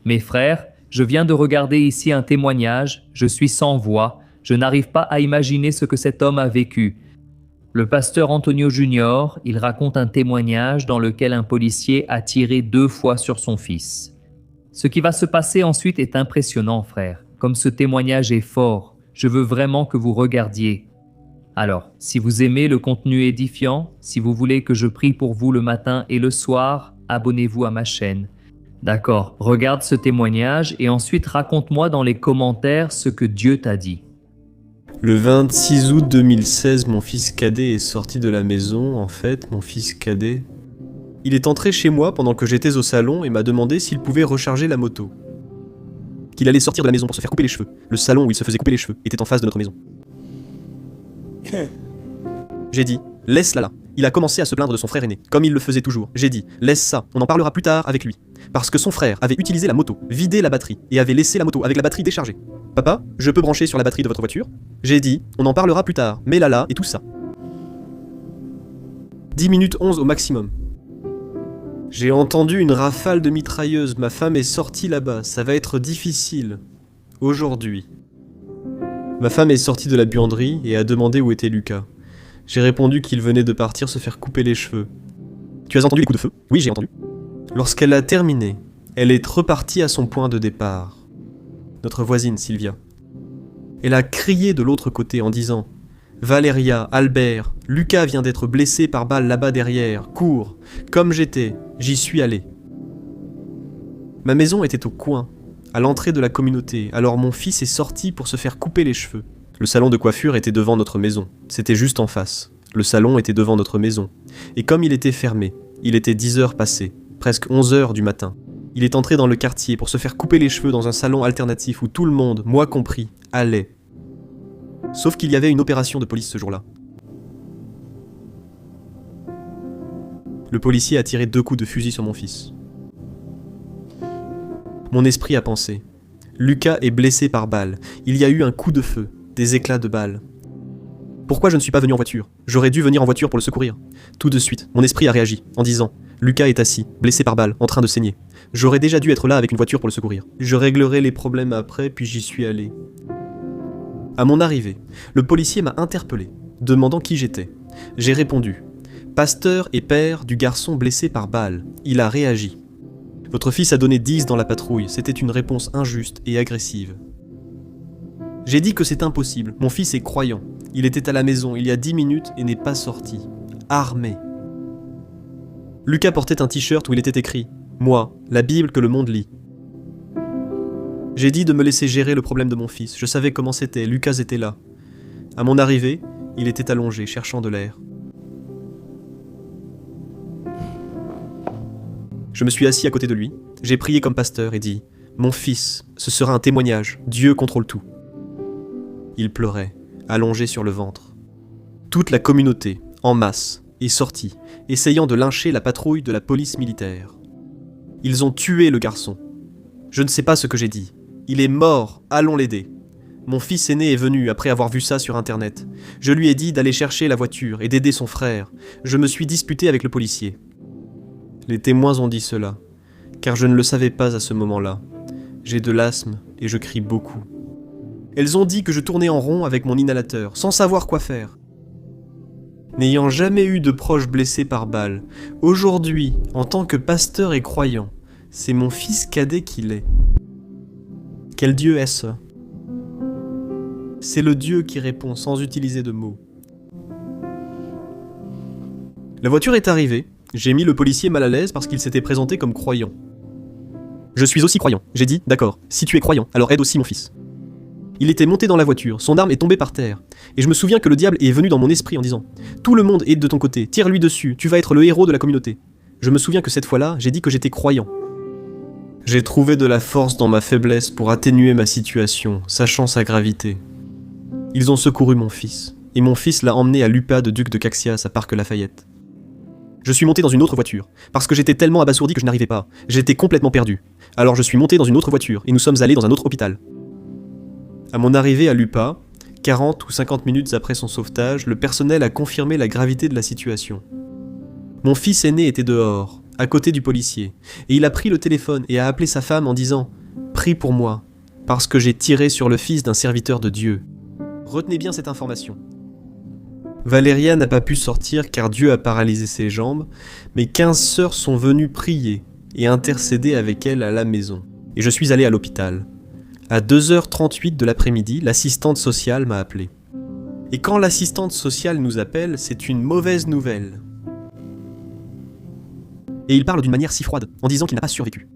Mes frères, je viens de regarder ici un témoignage, je suis sans voix, je n'arrive pas à imaginer ce que cet homme a vécu. Le pasteur Antonio Junior, il raconte un témoignage dans lequel un policier a tiré 2 fois sur son fils. Ce qui va se passer ensuite est impressionnant, frère. Comme ce témoignage est fort, je veux vraiment que vous regardiez. Alors, si vous aimez le contenu édifiant, si vous voulez que je prie pour vous le matin et le soir, abonnez-vous à ma chaîne. D'accord, regarde ce témoignage et ensuite raconte-moi dans les commentaires ce que Dieu t'a dit. Le 26 août 2016, mon fils cadet est sorti de la maison. En fait, mon fils cadet... Il est entré chez moi pendant que j'étais au salon et m'a demandé s'il pouvait recharger la moto. Qu'il allait sortir de la maison pour se faire couper les cheveux. Le salon où il se faisait couper les cheveux était en face de notre maison. J'ai dit, laisse-la là. Il a commencé à se plaindre de son frère aîné, comme il le faisait toujours. J'ai dit, laisse ça, on en parlera plus tard avec lui. Parce que son frère avait utilisé la moto, vidé la batterie, et avait laissé la moto avec la batterie déchargée. Papa, je peux brancher sur la batterie de votre voiture? J'ai dit, on en parlera plus tard, mais là et tout ça. 10 minutes 11 au maximum. J'ai entendu une rafale de mitrailleuse, ma femme est sortie là-bas, ça va être difficile. Aujourd'hui. Ma femme est sortie de la buanderie et a demandé où était Lucas. J'ai répondu qu'il venait de partir se faire couper les cheveux. Tu as entendu les coups de feu? Oui, j'ai entendu. Lorsqu'elle a terminé, elle est repartie à son point de départ. Notre voisine, Sylvia. Elle a crié de l'autre côté en disant « Valéria, Albert, Lucas vient d'être blessé par balle là-bas derrière, cours. Comme j'étais, j'y suis allé. » Ma maison était au coin, à l'entrée de la communauté, alors mon fils est sorti pour se faire couper les cheveux. Le salon de coiffure était devant notre maison, c'était juste en face. Le salon était devant notre maison. Et comme il était fermé, il était 10 heures passées, presque 11 heures du matin. Il est entré dans le quartier pour se faire couper les cheveux dans un salon alternatif où tout le monde, moi compris, allait. Sauf qu'il y avait une opération de police ce jour-là. Le policier a tiré 2 coups de fusil sur mon fils. Mon esprit a pensé. Lucas est blessé par balle. Il y a eu un coup de feu, des éclats de balles. Pourquoi je ne suis pas venu en voiture? J'aurais dû venir en voiture pour le secourir. Tout de suite, mon esprit a réagi, en disant « Lucas est assis, blessé par balle, en train de saigner. J'aurais déjà dû être là avec une voiture pour le secourir. Je réglerai les problèmes après, puis j'y suis allé. » À mon arrivée, le policier m'a interpellé, demandant qui j'étais. J'ai répondu « Pasteur et père du garçon blessé par balle. » Il a réagi. « Votre fils a donné 10 dans la patrouille, c'était une réponse injuste et agressive. » J'ai dit que c'est impossible, mon fils est croyant. Il était à la maison il y a 10 minutes et n'est pas sorti. Armé. Lucas portait un t-shirt où il était écrit « Moi, la Bible que le monde lit ». J'ai dit de me laisser gérer le problème de mon fils, je savais comment c'était, Lucas était là. À mon arrivée, il était allongé, cherchant de l'air. Je me suis assis à côté de lui, j'ai prié comme pasteur et dit « Mon fils, ce sera un témoignage, Dieu contrôle tout. » Il pleurait, allongé sur le ventre. Toute la communauté, en masse, est sortie, essayant de lyncher la patrouille de la police militaire. Ils ont tué le garçon. Je ne sais pas ce que j'ai dit. Il est mort, allons l'aider. Mon fils aîné est venu après avoir vu ça sur internet. Je lui ai dit d'aller chercher la voiture et d'aider son frère. Je me suis disputé avec le policier. Les témoins ont dit cela, car je ne le savais pas à ce moment-là. J'ai de l'asthme et je crie beaucoup. Elles ont dit que je tournais en rond avec mon inhalateur, sans savoir quoi faire. N'ayant jamais eu de proche blessé par balle, aujourd'hui, en tant que pasteur et croyant, c'est mon fils cadet qui l'est. Quel Dieu est-ce? C'est le Dieu qui répond sans utiliser de mots. La voiture est arrivée, j'ai mis le policier mal à l'aise parce qu'il s'était présenté comme croyant. Je suis aussi croyant, j'ai dit, d'accord, si tu es croyant, alors aide aussi mon fils. Il était monté dans la voiture, son arme est tombée par terre, et je me souviens que le diable est venu dans mon esprit en disant « Tout le monde est de ton côté, tire-lui dessus, tu vas être le héros de la communauté. » Je me souviens que cette fois-là, j'ai dit que j'étais croyant. J'ai trouvé de la force dans ma faiblesse pour atténuer ma situation, sachant sa gravité. Ils ont secouru mon fils, et mon fils l'a emmené à l'UPA de Duc de Caxias à Parc Lafayette. Je suis monté dans une autre voiture, parce que j'étais tellement abasourdi que je n'arrivais pas. J'étais complètement perdu. Alors je suis monté dans une autre voiture, et nous sommes allés dans un autre hôpital. À mon arrivée à l'UPA, 40 ou 50 minutes après son sauvetage, le personnel a confirmé la gravité de la situation. Mon fils aîné était dehors, à côté du policier, et il a pris le téléphone et a appelé sa femme en disant « Prie pour moi, parce que j'ai tiré sur le fils d'un serviteur de Dieu. » Retenez bien cette information. Valéria n'a pas pu sortir car Dieu a paralysé ses jambes, mais 15 sœurs sont venues prier et intercéder avec elle à la maison. Et je suis allé à l'hôpital. À 2h38 de l'après-midi, l'assistante sociale m'a appelé. Et quand l'assistante sociale nous appelle, c'est une mauvaise nouvelle. Et il parle d'une manière si froide, en disant qu'il n'a pas survécu.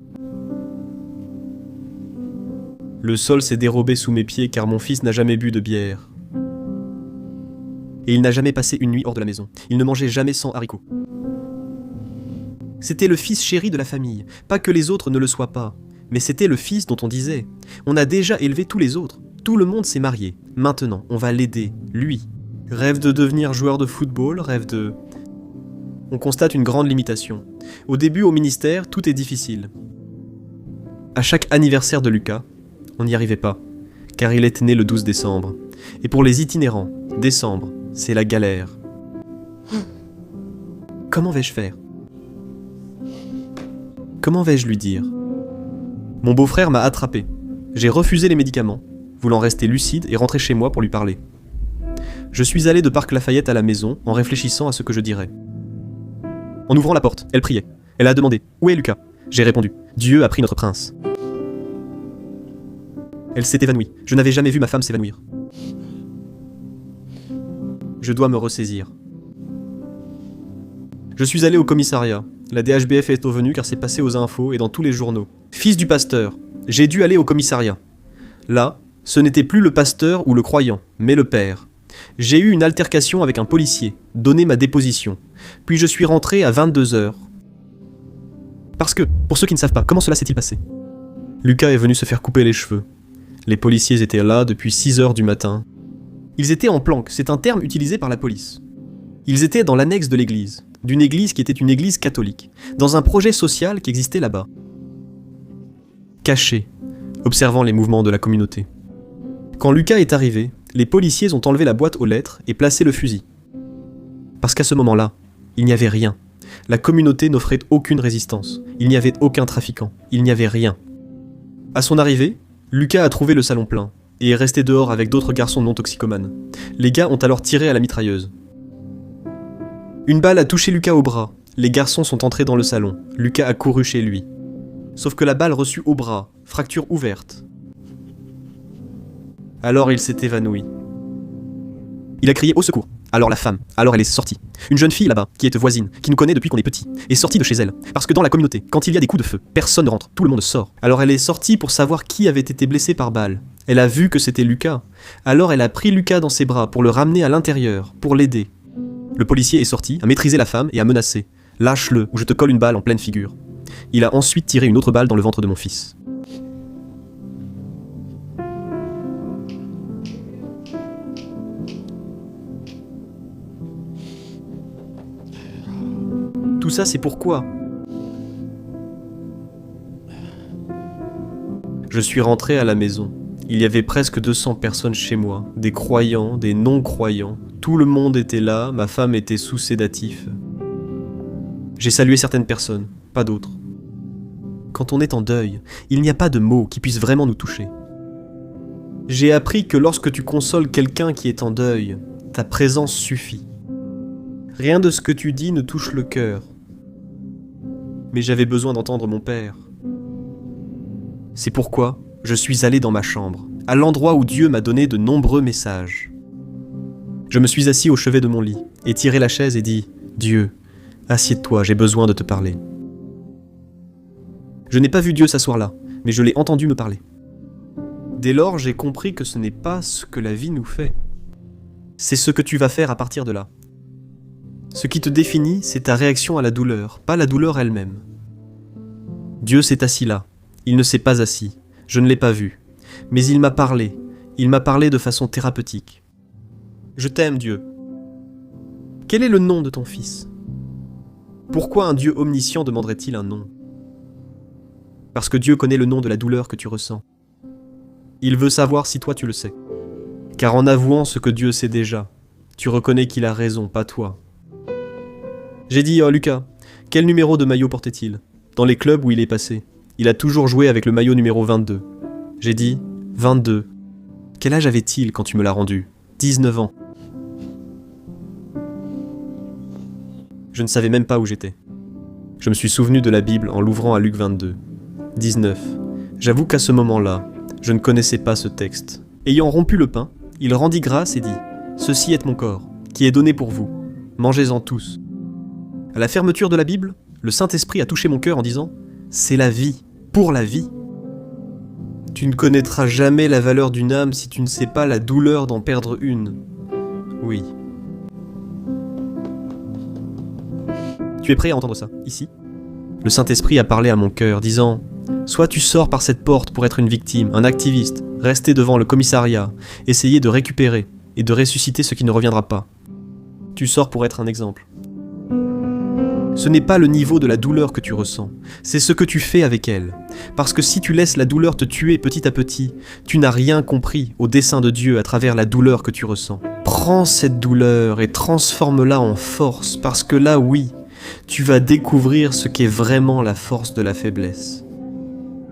Le sol s'est dérobé sous mes pieds car mon fils n'a jamais bu de bière. Et il n'a jamais passé une nuit hors de la maison. Il ne mangeait jamais sans haricots. C'était le fils chéri de la famille, pas que les autres ne le soient pas, mais c'était le fils dont on disait « On a déjà élevé tous les autres, tout le monde s'est marié, maintenant on va l'aider, lui. » Rêve de devenir joueur de football, rêve de... On constate une grande limitation. Au début, au ministère, tout est difficile. À chaque anniversaire de Lucas, on n'y arrivait pas, car il était né le 12 décembre. Et pour les itinérants, décembre, c'est la galère. Comment vais-je faire ? Comment vais-je lui dire ? Mon beau-frère m'a attrapé. J'ai refusé les médicaments, voulant rester lucide et rentrer chez moi pour lui parler. Je suis allé de Parc Lafayette à la maison en réfléchissant à ce que je dirais. En ouvrant la porte, elle priait. Elle a demandé « Où est Lucas ?» J'ai répondu « Dieu a pris notre prince. » Elle s'est évanouie. Je n'avais jamais vu ma femme s'évanouir. Je dois me ressaisir. Je suis allé au commissariat. La DHBF est venue car c'est passé aux infos et dans tous les journaux. Fils du pasteur, j'ai dû aller au commissariat. Là, ce n'était plus le pasteur ou le croyant, mais le père. J'ai eu une altercation avec un policier, donné ma déposition. Puis je suis rentré à 22h. Parce que, pour ceux qui ne savent pas, comment cela s'est-il passé ? Lucas est venu se faire couper les cheveux. Les policiers étaient là depuis 6h du matin. Ils étaient en planque, c'est un terme utilisé par la police. Ils étaient dans l'annexe de l'église, d'une église qui était une église catholique, dans un projet social qui existait là-bas. Cachés, observant les mouvements de la communauté. Quand Lucas est arrivé, les policiers ont enlevé la boîte aux lettres et placé le fusil. Parce qu'à ce moment-là, il n'y avait rien. La communauté n'offrait aucune résistance. Il n'y avait aucun trafiquant. Il n'y avait rien. À son arrivée, Lucas a trouvé le salon plein et est resté dehors avec d'autres garçons non toxicomanes. Les gars ont alors tiré à la mitrailleuse. Une balle a touché Lucas au bras. Les garçons sont entrés dans le salon. Lucas a couru chez lui. Sauf que la balle reçue au bras, fracture ouverte. Alors il s'est évanoui. Il a crié au secours. Alors la femme, alors elle est sortie. Une jeune fille là-bas, qui est voisine, qui nous connaît depuis qu'on est petit, est sortie de chez elle. Parce que dans la communauté, quand il y a des coups de feu, personne ne rentre, tout le monde sort. Alors elle est sortie pour savoir qui avait été blessé par balle. Elle a vu que c'était Lucas. Alors elle a pris Lucas dans ses bras pour le ramener à l'intérieur, pour l'aider. Le policier est sorti, a maîtrisé la femme et a menacé. « Lâche-le, ou je te colle une balle en pleine figure. » Il a ensuite tiré une autre balle dans le ventre de mon fils. Tout ça, c'est pourquoi je suis rentré à la maison. Il y avait presque 200 personnes chez moi, des croyants, des non-croyants. Tout le monde était là, ma femme était sous sédatif. J'ai salué certaines personnes, pas d'autres. Quand on est en deuil, il n'y a pas de mots qui puissent vraiment nous toucher. J'ai appris que lorsque tu consoles quelqu'un qui est en deuil, ta présence suffit. Rien de ce que tu dis ne touche le cœur. Mais j'avais besoin d'entendre mon père. C'est pourquoi je suis allé dans ma chambre, à l'endroit où Dieu m'a donné de nombreux messages. Je me suis assis au chevet de mon lit, et tiré la chaise et dit « Dieu, assieds-toi, j'ai besoin de te parler. » Je n'ai pas vu Dieu s'asseoir là, mais je l'ai entendu me parler. Dès lors, j'ai compris que ce n'est pas ce que la vie nous fait. C'est ce que tu vas faire à partir de là. Ce qui te définit, c'est ta réaction à la douleur, pas la douleur elle-même. Dieu s'est assis là. Il ne s'est pas assis. Je ne l'ai pas vu. Mais il m'a parlé. Il m'a parlé de façon thérapeutique. Je t'aime, Dieu. Quel est le nom de ton fils ? Pourquoi un Dieu omniscient demanderait-il un nom ? Parce que Dieu connaît le nom de la douleur que tu ressens. Il veut savoir si toi tu le sais. Car en avouant ce que Dieu sait déjà, tu reconnais qu'il a raison, pas toi. J'ai dit « Oh Lucas, Quel numéro de maillot portait-il? Dans les clubs où il est passé, il a toujours joué avec le maillot numéro 22. J'ai dit 22. Quel âge avait-il quand tu me l'as rendu? 19 ans. Je ne savais même pas où j'étais. Je me suis souvenu de la Bible en l'ouvrant à Luc 22. 19. J'avoue qu'à ce moment-là, je ne connaissais pas ce texte. Ayant rompu le pain, il rendit grâce et dit « Ceci est mon corps, qui est donné pour vous. Mangez-en tous. » À la fermeture de la Bible, le Saint-Esprit a touché mon cœur en disant « C'est la vie, pour la vie. » Tu ne connaîtras jamais la valeur d'une âme si tu ne sais pas la douleur d'en perdre une. Oui. Tu es prêt à entendre ça, ici? Le Saint-Esprit a parlé à mon cœur, disant « Soit tu sors par cette porte pour être une victime, un activiste, rester devant le commissariat, essayer de récupérer et de ressusciter ce qui ne reviendra pas. Tu sors pour être un exemple. Ce n'est pas le niveau de la douleur que tu ressens, c'est ce que tu fais avec elle. Parce que si tu laisses la douleur te tuer petit à petit, tu n'as rien compris au dessein de Dieu à travers la douleur que tu ressens. Prends cette douleur et transforme-la en force, parce que là, oui, tu vas découvrir ce qu'est vraiment la force de la faiblesse.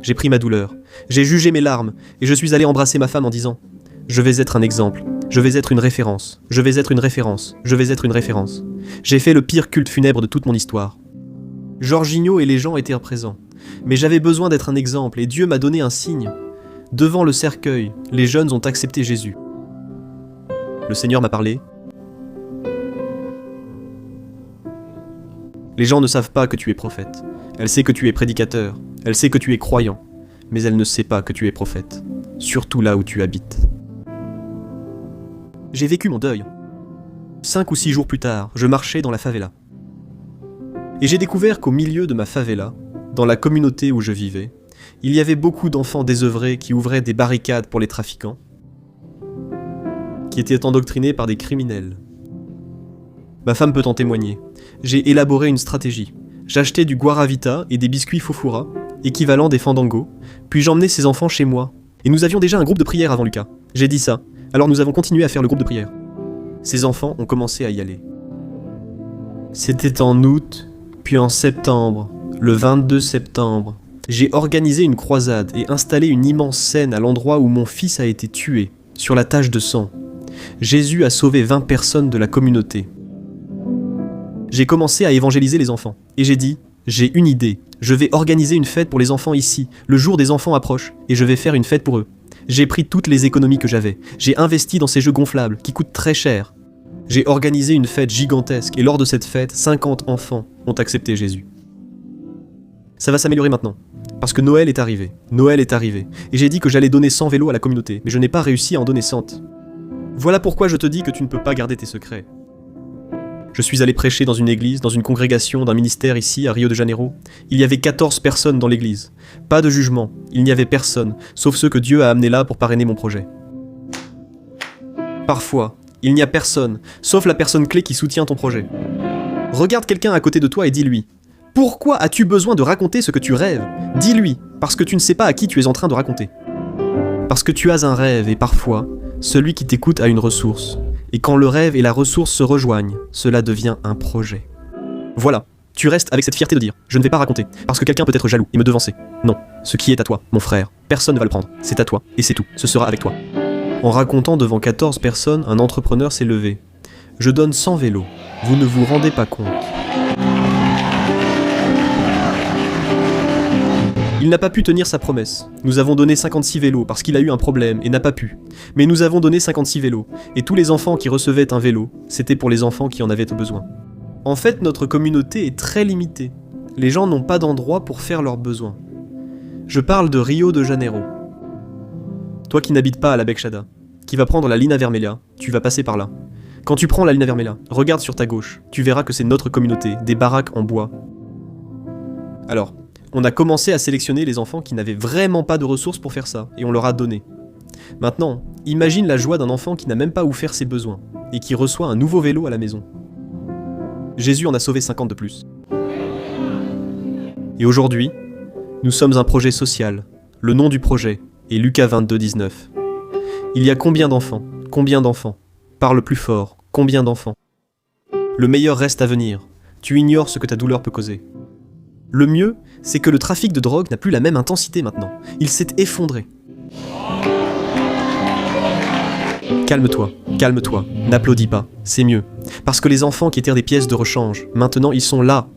J'ai pris ma douleur, j'ai jugé mes larmes, et je suis allé embrasser ma femme en disant « Je vais être un exemple, je vais être une référence, je vais être une référence, je vais être une référence. » J'ai fait le pire culte funèbre de toute mon histoire. Jorginho et les gens étaient présents, mais j'avais besoin d'être un exemple, et Dieu m'a donné un signe. Devant le cercueil, les jeunes ont accepté Jésus. Le Seigneur m'a parlé. Les gens ne savent pas que tu es prophète. Elle sait que tu es prédicateur, elle sait que tu es croyant, mais elle ne sait pas que tu es prophète, surtout là où tu habites. J'ai vécu mon deuil. 5 ou 6 jours plus tard, je marchais dans la favela. Et j'ai découvert qu'au milieu de ma favela, dans la communauté où je vivais, il y avait beaucoup d'enfants désœuvrés qui ouvraient des barricades pour les trafiquants, qui étaient endoctrinés par des criminels. Ma femme peut en témoigner. J'ai élaboré une stratégie. J'achetais du guaravita et des biscuits fofura, équivalent des fandangos, puis j'emmenais ces enfants chez moi. Et nous avions déjà un groupe de prière avant Lucas. J'ai dit ça, alors nous avons continué à faire le groupe de prière. Ces enfants ont commencé à y aller. C'était en août, puis en septembre, le 22 septembre, j'ai organisé une croisade et installé une immense scène à l'endroit où mon fils a été tué, sur la tache de sang. Jésus a sauvé 20 personnes de la communauté. J'ai commencé à évangéliser les enfants, et j'ai dit, j'ai une idée, je vais organiser une fête pour les enfants ici, le jour des enfants approche, et je vais faire une fête pour eux. J'ai pris toutes les économies que j'avais, j'ai investi dans ces jeux gonflables, qui coûtent très cher. J'ai organisé une fête gigantesque, et lors de cette fête, 50 enfants ont accepté Jésus. Ça va s'améliorer maintenant, parce que Noël est arrivé, et j'ai dit que j'allais donner 100 vélos à la communauté, mais je n'ai pas réussi à en donner 100. Voilà pourquoi je te dis que tu ne peux pas garder tes secrets. Je suis allé prêcher dans une église, dans une congrégation d'un ministère ici, à Rio de Janeiro. Il y avait 14 personnes dans l'église. Pas de jugement, il n'y avait personne, sauf ceux que Dieu a amenés là pour parrainer mon projet. Parfois, il n'y a personne, sauf la personne clé qui soutient ton projet. Regarde quelqu'un à côté de toi et dis-lui « Pourquoi as-tu besoin de raconter ce que tu rêves ?» Dis-lui, parce que tu ne sais pas à qui tu es en train de raconter. Parce que tu as un rêve et parfois, celui qui t'écoute a une ressource. Et quand le rêve et la ressource se rejoignent, cela devient un projet. Voilà, tu restes avec cette fierté de dire « Je ne vais pas raconter, parce que quelqu'un peut être jaloux et me devancer. » Non, ce qui est à toi, mon frère, personne ne va le prendre. C'est à toi, et c'est tout, ce sera avec toi. En racontant devant 14 personnes, un entrepreneur s'est levé. « Je donne 100 vélos, vous ne vous rendez pas compte. » Il n'a pas pu tenir sa promesse. Nous avons donné 56 vélos parce qu'il a eu un problème et n'a pas pu. Mais nous avons donné 56 vélos, et tous les enfants qui recevaient un vélo, c'était pour les enfants qui en avaient besoin. En fait, notre communauté est très limitée. Les gens n'ont pas d'endroit pour faire leurs besoins. Je parle de Rio de Janeiro. Toi qui n'habites pas à la Baixada, qui va prendre la Linha Vermelha, tu vas passer par là. Quand tu prends la Linha Vermelha, regarde sur ta gauche, tu verras que c'est notre communauté, des baraques en bois. Alors, on a commencé à sélectionner les enfants qui n'avaient vraiment pas de ressources pour faire ça, et on leur a donné. Maintenant, imagine la joie d'un enfant qui n'a même pas où faire ses besoins, et qui reçoit un nouveau vélo à la maison. Jésus en a sauvé 50 de plus. Et aujourd'hui, nous sommes un projet social. Le nom du projet est Lucas 22, 19. Il y a combien d'enfants? Combien d'enfants? Parle plus fort. Combien d'enfants? Le meilleur reste à venir. Tu ignores ce que ta douleur peut causer. Le mieux, c'est que le trafic de drogue n'a plus la même intensité maintenant. Il s'est effondré. Calme-toi, calme-toi, n'applaudis pas, c'est mieux. Parce que les enfants qui étaient des pièces de rechange, maintenant ils sont là.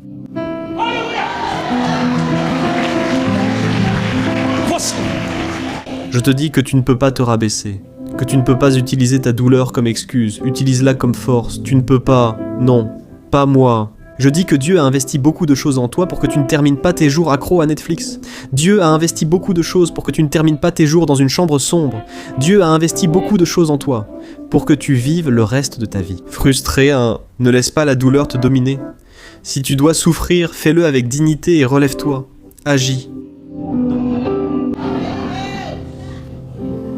Je te dis que tu ne peux pas te rabaisser, que tu ne peux pas utiliser ta douleur comme excuse, utilise-la comme force, tu ne peux pas, non, pas moi. Je dis que Dieu a investi beaucoup de choses en toi pour que tu ne termines pas tes jours accro à Netflix. Dieu a investi beaucoup de choses pour que tu ne termines pas tes jours dans une chambre sombre. Dieu a investi beaucoup de choses en toi pour que tu vives le reste de ta vie. Frustré, ne laisse pas la douleur te dominer. Si tu dois souffrir, fais-le avec dignité et relève-toi. Agis.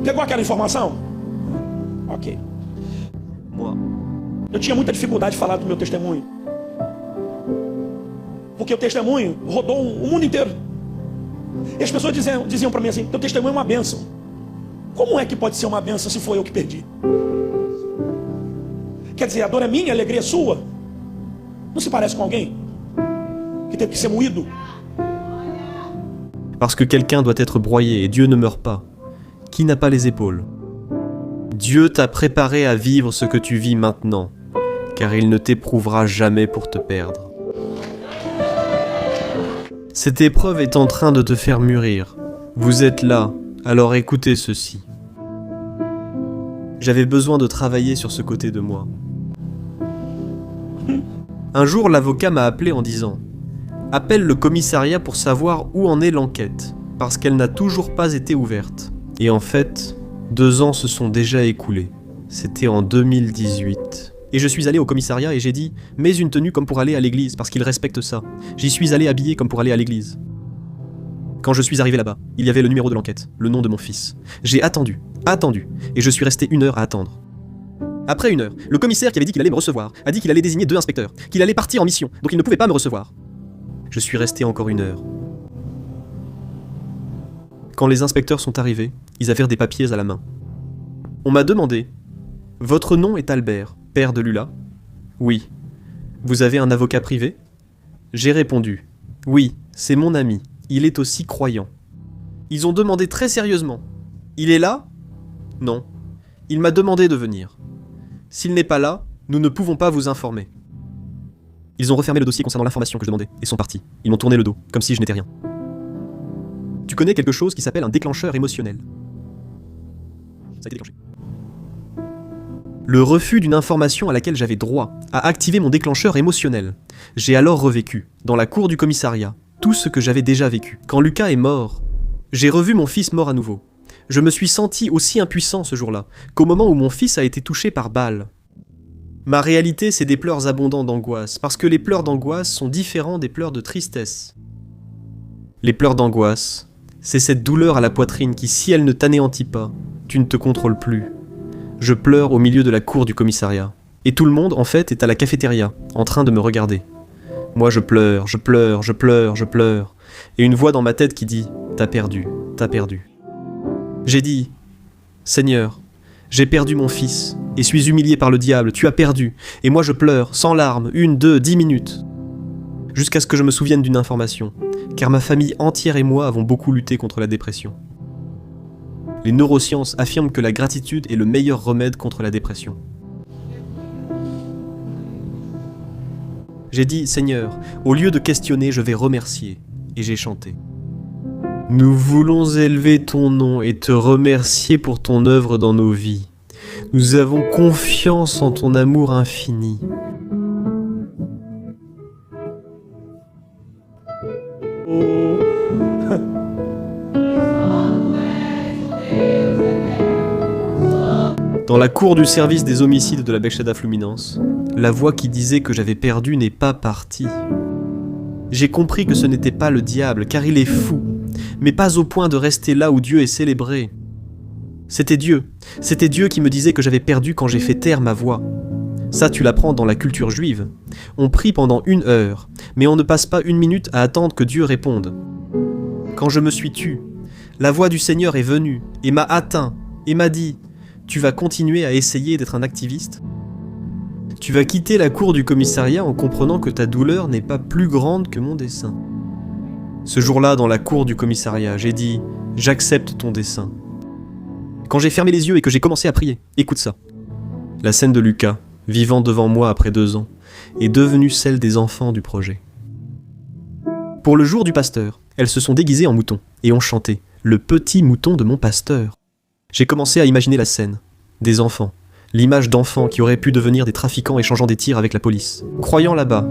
Pegou aquela informação? Ok. Moi. Eu tinha muita dificuldade de falar do meu testemunho. Porque o testemunho rodou o mundo inteiro. E as pessoas diziam para mim assim, teu testemunho é uma bênção. Como é que pode ser uma bênção se foi eu que perdi? Quer dizer, a dor é minha, a alegria é sua. Não se parece com alguém que teve que ser moído? Parce que quelqu'un doit être broyé et Dieu ne meurt pas. Qui n'a pas les épaules? Dieu t'a préparé à vivre ce que tu vis maintenant, car il ne t'éprouvera jamais pour te perdre. Cette épreuve est en train de te faire mûrir. Vous êtes là, alors écoutez ceci. J'avais besoin de travailler sur ce côté de moi. Un jour, l'avocat m'a appelé en disant « Appelle le commissariat pour savoir où en est l'enquête, parce qu'elle n'a toujours pas été ouverte. » Et en fait, 2 ans se sont déjà écoulés. C'était en 2018. Et je suis allé au commissariat et j'ai dit « Mets une tenue comme pour aller à l'église, parce qu'ils respectent ça. » J'y suis allé habillé comme pour aller à l'église. Quand je suis arrivé là-bas, il y avait le numéro de l'enquête, le nom de mon fils. J'ai attendu, et je suis resté 1 heure à attendre. Après 1 heure, le commissaire qui avait dit qu'il allait me recevoir a dit qu'il allait désigner 2 inspecteurs, qu'il allait partir en mission, donc il ne pouvait pas me recevoir. Je suis resté encore 1 heure. Quand les inspecteurs sont arrivés, ils avaient des papiers à la main. On m'a demandé « Votre nom est Albert, père de Lula ?» Oui. « Vous avez un avocat privé ?» J'ai répondu « Oui, c'est mon ami, il est aussi croyant. » Ils ont demandé très sérieusement « Il est là ?» Non. Il m'a demandé de venir. S'il n'est pas là, nous ne pouvons pas vous informer. Ils ont refermé le dossier concernant l'information que je demandais et sont partis. Ils m'ont tourné le dos, comme si je n'étais rien. Tu connais quelque chose qui s'appelle un déclencheur émotionnel. Ça a été déclenché. Le refus d'une information à laquelle j'avais droit a activé mon déclencheur émotionnel. J'ai alors revécu, dans la cour du commissariat, tout ce que j'avais déjà vécu. Quand Lucas est mort, j'ai revu mon fils mort à nouveau. Je me suis senti aussi impuissant ce jour-là, qu'au moment où mon fils a été touché par balle. Ma réalité, c'est des pleurs abondants d'angoisse, parce que les pleurs d'angoisse sont différents des pleurs de tristesse. Les pleurs d'angoisse, c'est cette douleur à la poitrine qui, si elle ne t'anéantit pas, tu ne te contrôles plus. Je pleure au milieu de la cour du commissariat. Et tout le monde, en fait, est à la cafétéria, en train de me regarder. Moi, je pleure, je pleure, je pleure, je pleure. Et une voix dans ma tête qui dit « T'as perdu, t'as perdu. » J'ai dit « Seigneur, j'ai perdu mon fils, et suis humilié par le diable, tu as perdu. » Et moi, je pleure, sans larmes, 1, 2, 10 minutes. Jusqu'à ce que je me souvienne d'une information, car ma famille entière et moi avons beaucoup lutté contre la dépression. Les neurosciences affirment que la gratitude est le meilleur remède contre la dépression. J'ai dit, Seigneur, au lieu de questionner, je vais remercier. Et j'ai chanté. Nous voulons élever ton nom et te remercier pour ton œuvre dans nos vies. Nous avons confiance en ton amour infini. Dans la cour du service des homicides de la Bechada Fluminense, la voix qui disait que j'avais perdu n'est pas partie. J'ai compris que ce n'était pas le diable, car il est fou, mais pas au point de rester là où Dieu est célébré. C'était Dieu qui me disait que j'avais perdu quand j'ai fait taire ma voix. Ça, tu l'apprends dans la culture juive. On prie pendant 1 heure, mais on ne passe pas 1 minute à attendre que Dieu réponde. Quand je me suis tu, la voix du Seigneur est venue et m'a atteint et m'a dit « Tu vas continuer à essayer d'être un activiste ? Tu vas quitter la cour du commissariat en comprenant que ta douleur n'est pas plus grande que mon dessein. Ce jour-là, dans la cour du commissariat, j'ai dit « J'accepte ton dessein ». Quand j'ai fermé les yeux et que j'ai commencé à prier, écoute ça. La scène de Lucas, vivant devant moi après 2 ans, est devenue celle des enfants du projet. Pour le jour du pasteur, elles se sont déguisées en moutons et ont chanté « Le petit mouton de mon pasteur ». J'ai commencé à imaginer la scène. Des enfants. L'image d'enfants qui auraient pu devenir des trafiquants échangeant des tirs avec la police. Croyant là-bas,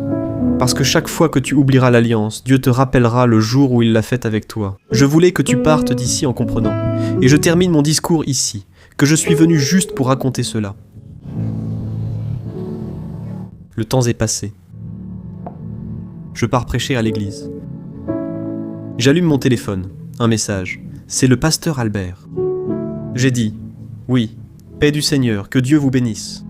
parce que chaque fois que tu oublieras l'alliance, Dieu te rappellera le jour où il l'a faite avec toi. Je voulais que tu partes d'ici en comprenant. Et je termine mon discours ici, que je suis venu juste pour raconter cela. Le temps est passé. Je pars prêcher à l'église. J'allume mon téléphone. Un message. C'est le pasteur Albert. J'ai dit « Oui, paix du Seigneur, que Dieu vous bénisse. »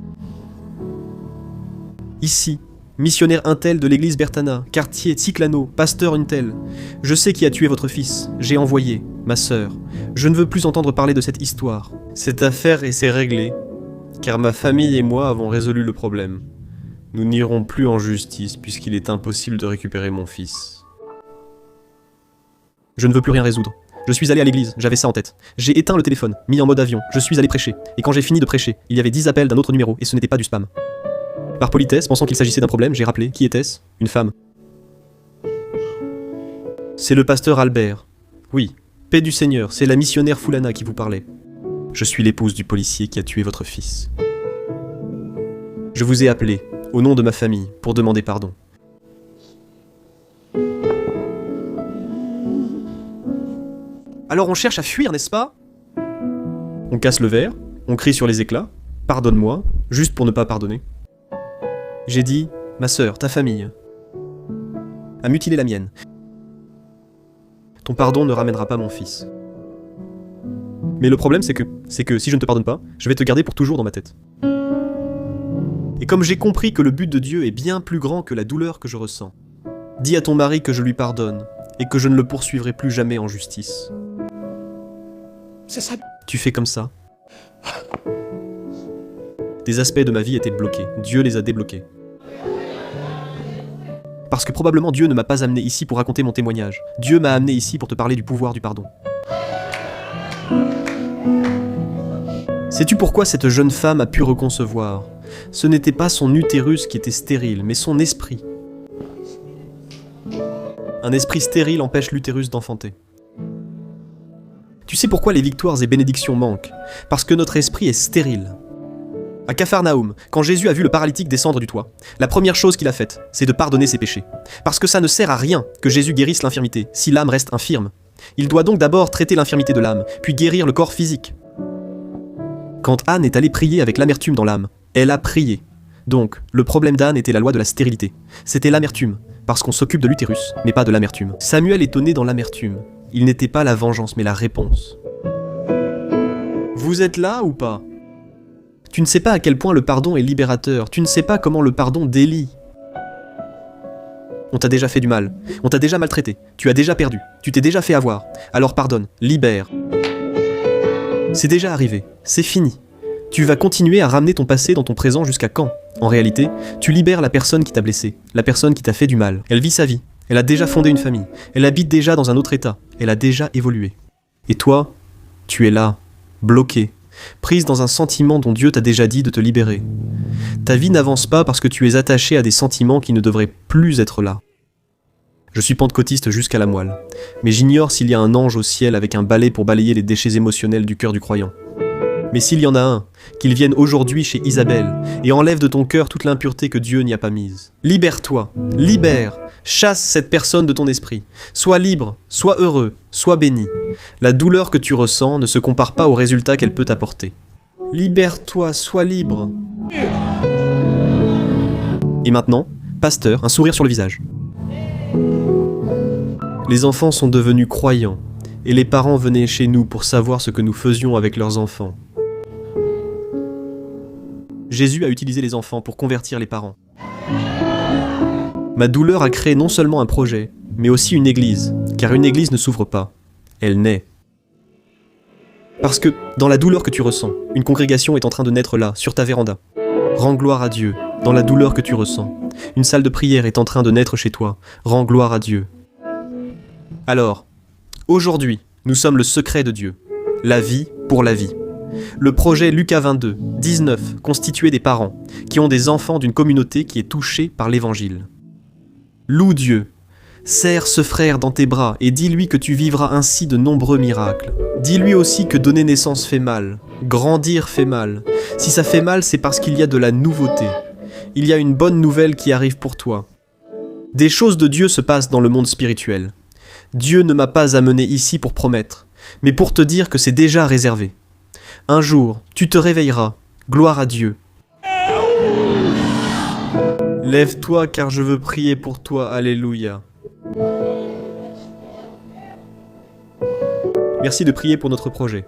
Ici, missionnaire un tel de l'église Bertana, quartier Tsiclano, pasteur une telle. Je sais qui a tué votre fils. J'ai envoyé, ma sœur. Je ne veux plus entendre parler de cette histoire. Cette affaire s'est réglée, car ma famille et moi avons résolu le problème. Nous n'irons plus en justice puisqu'il est impossible de récupérer mon fils. Je ne veux plus rien résoudre. Je suis allé à l'église, j'avais ça en tête. J'ai éteint le téléphone, mis en mode avion, je suis allé prêcher. Et quand j'ai fini de prêcher, il y avait 10 appels d'un autre numéro et ce n'était pas du spam. Par politesse, pensant qu'il s'agissait d'un problème, j'ai rappelé. Qui était-ce ? Une femme. C'est le pasteur Albert. Oui, paix du Seigneur, c'est la missionnaire Foulana qui vous parlait. Je suis l'épouse du policier qui a tué votre fils. Je vous ai appelé, au nom de ma famille, pour demander pardon. Alors on cherche à fuir, n'est-ce pas ? On casse le verre, on crie sur les éclats, pardonne-moi, juste pour ne pas pardonner. J'ai dit, ma sœur, ta famille, a mutilé la mienne. Ton pardon ne ramènera pas mon fils. Mais le problème c'est que si je ne te pardonne pas, je vais te garder pour toujours dans ma tête. Et comme j'ai compris que le but de Dieu est bien plus grand que la douleur que je ressens, dis à ton mari que je lui pardonne et que je ne le poursuivrai plus jamais en justice. Você sabe? Tu fais comme ça. Des aspects de ma vie étaient bloqués. Dieu les a débloqués. Parce que probablement Dieu ne m'a pas amené ici pour raconter mon témoignage. Dieu m'a amené ici pour te parler du pouvoir du pardon. Sais-tu pourquoi cette jeune femme a pu reconcevoir ? Ce n'était pas son utérus qui était stérile, mais son esprit. Un esprit stérile empêche l'utérus d'enfanter. Tu sais pourquoi les victoires et bénédictions manquent ? Parce que notre esprit est stérile. À Capharnaüm, quand Jésus a vu le paralytique descendre du toit, la première chose qu'il a faite, c'est de pardonner ses péchés. Parce que ça ne sert à rien que Jésus guérisse l'infirmité, si l'âme reste infirme. Il doit donc d'abord traiter l'infirmité de l'âme, puis guérir le corps physique. Quand Anne est allée prier avec l'amertume dans l'âme, elle a prié. Donc, le problème d'Anne était la loi de la stérilité. C'était l'amertume, parce qu'on s'occupe de l'utérus, mais pas de l'amertume. Samuel est né dans l'amertume. Il n'était pas la vengeance, mais la réponse. Vous êtes là ou pas ? Tu ne sais pas à quel point le pardon est libérateur. Tu ne sais pas comment le pardon délie. On t'a déjà fait du mal. On t'a déjà maltraité. Tu as déjà perdu. Tu t'es déjà fait avoir. Alors pardonne. Libère. C'est déjà arrivé. C'est fini. Tu vas continuer à ramener ton passé dans ton présent jusqu'à quand ? En réalité, tu libères la personne qui t'a blessé. La personne qui t'a fait du mal. Elle vit sa vie. Elle a déjà fondé une famille. Elle habite déjà dans un autre état. Elle a déjà évolué. Et toi, tu es là, bloqué, prise dans un sentiment dont Dieu t'a déjà dit de te libérer. Ta vie n'avance pas parce que tu es attaché à des sentiments qui ne devraient plus être là. Je suis pentecôtiste jusqu'à la moelle, mais j'ignore s'il y a un ange au ciel avec un balai pour balayer les déchets émotionnels du cœur du croyant. Mais s'il y en a un, qu'il vienne aujourd'hui chez Isabelle et enlève de ton cœur toute l'impureté que Dieu n'y a pas mise. Libère-toi, libère, chasse cette personne de ton esprit. Sois libre, sois heureux, sois béni. La douleur que tu ressens ne se compare pas au résultat qu'elle peut t'apporter. Libère-toi, sois libre. Et maintenant, pasteur, un sourire sur le visage. Les enfants sont devenus croyants, et les parents venaient chez nous pour savoir ce que nous faisions avec leurs enfants. Jésus a utilisé les enfants pour convertir les parents. Ma douleur a créé non seulement un projet, mais aussi une église, car une église ne s'ouvre pas, elle naît. Parce que, dans la douleur que tu ressens, une congrégation est en train de naître là, sur ta véranda. Rends gloire à Dieu, dans la douleur que tu ressens. Une salle de prière est en train de naître chez toi. Rends gloire à Dieu. Alors, aujourd'hui, nous sommes le secret de Dieu. La vie pour la vie. Le projet Lucas 22, 19, constitué des parents qui ont des enfants d'une communauté qui est touchée par l'évangile. Loue Dieu. Serre ce frère dans tes bras et dis-lui que tu vivras ainsi de nombreux miracles. Dis-lui aussi que donner naissance fait mal, grandir fait mal. Si ça fait mal, c'est parce qu'il y a de la nouveauté. Il y a une bonne nouvelle qui arrive pour toi. Des choses de Dieu se passent dans le monde spirituel. Dieu ne m'a pas amené ici pour promettre, mais pour te dire que c'est déjà réservé. Un jour, tu te réveilleras. Gloire à Dieu. Lève-toi car je veux prier pour toi. Alléluia. Merci de prier pour notre projet.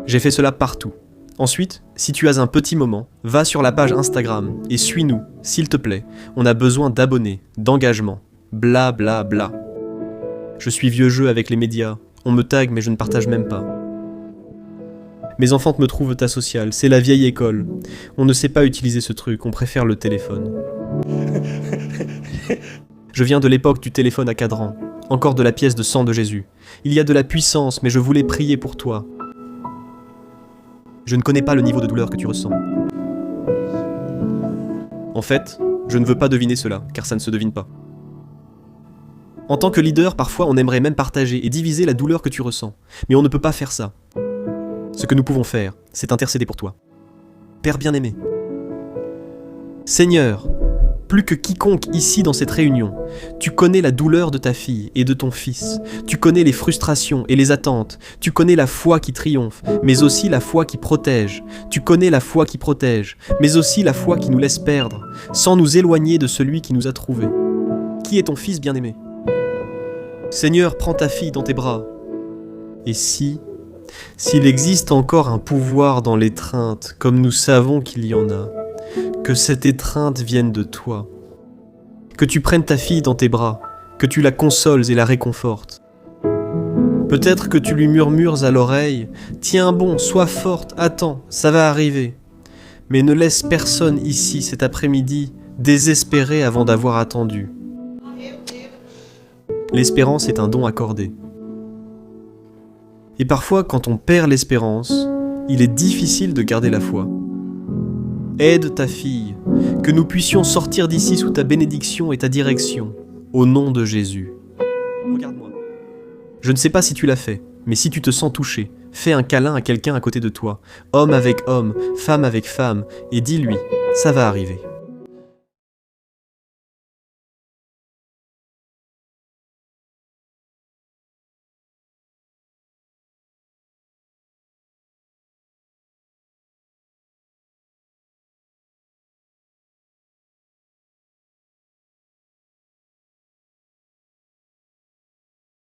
J'ai fait cela partout. Ensuite, si tu as un petit moment, va sur la page Instagram et suis-nous, s'il te plaît. On a besoin d'abonnés, d'engagement. Bla bla bla. Je suis vieux jeu avec les médias. On me tag mais je ne partage même pas. Mes enfants me trouvent asocial, c'est la vieille école. On ne sait pas utiliser ce truc, on préfère le téléphone. Je viens de l'époque du téléphone à cadran, encore de la pièce de sang de Jésus. Il y a de la puissance, mais je voulais prier pour toi. Je ne connais pas le niveau de douleur que tu ressens. En fait, je ne veux pas deviner cela, car ça ne se devine pas. En tant que leader, parfois on aimerait même partager et diviser la douleur que tu ressens, mais on ne peut pas faire ça. Ce que nous pouvons faire, c'est intercéder pour toi. Père bien-aimé, Seigneur, plus que quiconque ici dans cette réunion, tu connais la douleur de ta fille et de ton fils, tu connais les frustrations et les attentes, tu connais la foi qui triomphe, mais aussi la foi qui protège, tu connais la foi qui protège, mais aussi la foi qui nous laisse perdre, sans nous éloigner de celui qui nous a trouvés. Qui est ton fils bien-aimé? Seigneur, prends ta fille dans tes bras. Et s'il existe encore un pouvoir dans l'étreinte, comme nous savons qu'il y en a, que cette étreinte vienne de toi. Que tu prennes ta fille dans tes bras, que tu la consoles et la réconfortes. Peut-être que tu lui murmures à l'oreille « Tiens bon, sois forte, attends, ça va arriver. » Mais ne laisse personne ici cet après-midi désespéré avant d'avoir attendu. L'espérance est un don accordé. Et parfois, quand on perd l'espérance, il est difficile de garder la foi. Aide ta fille, que nous puissions sortir d'ici sous ta bénédiction et ta direction, au nom de Jésus. Regarde-moi. Je ne sais pas si tu l'as fait, mais si tu te sens touché, fais un câlin à quelqu'un à côté de toi, homme avec homme, femme avec femme, et dis-lui, ça va arriver.